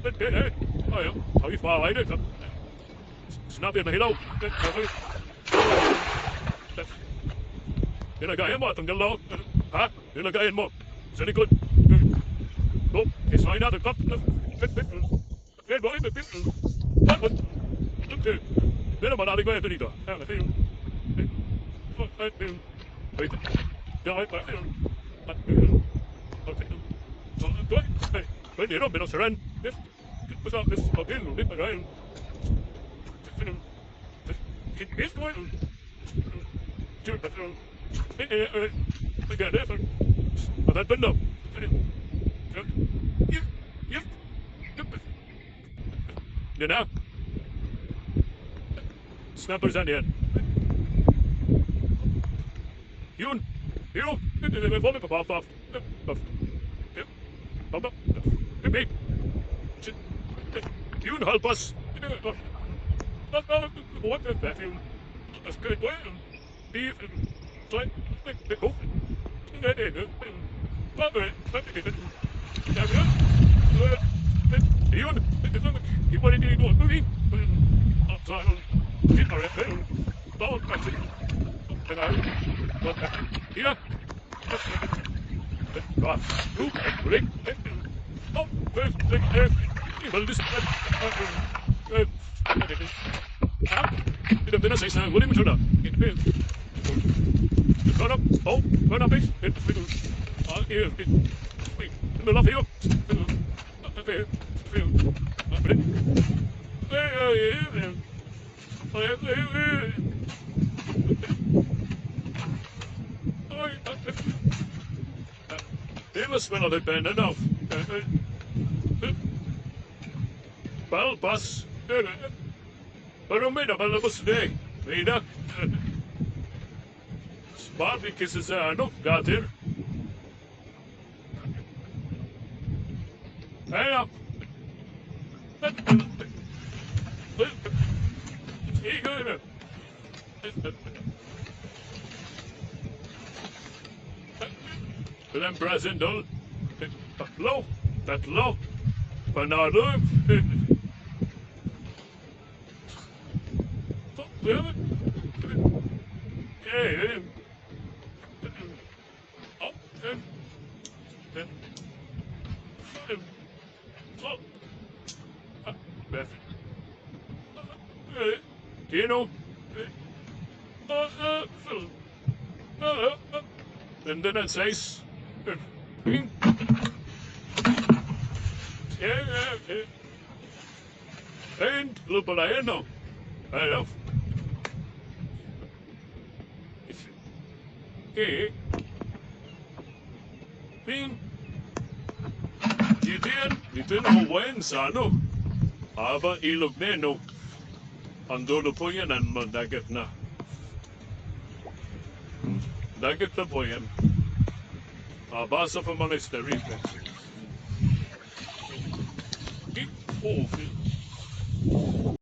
Thổi phò ấy đấy. Snap in the halo. Then I got him on the low. Huh? Then I got him more. Is any good? Nope. It's fine out the cup. Red boy, the pistol. What was? Then I'm not going to do it. Wait. No, I Quindi Robin Seren, this was out this again, this again. It's going to get it. But that window. Yep. You know? Snappers on the end. You, they fall me off. Hey, you can help us. What the bathroom? That's good. Well, beef and slight, the coke. You want to do a movie? Outside on it. Don't catch it. And I, what the here? God, you break. Oh, first, well, this. Did I say something? What did you do? Run up. Oh, run up, I'll hear it. In the love here. They must smell of it bad enough. Well, boss. Pero may nakalabas na eh. May na. Bobby kisses ano, gatir. Ano? Igo na. Bilang present doon. Tatlo. Panalo. You know, and then it says, and look what I know. I love. Okay. Dito na huwain sa ano. Aba ilog na no. Ang dulo po yan ang dagat na. Dagat na po yan. Basa pa mga isteripe. Oh,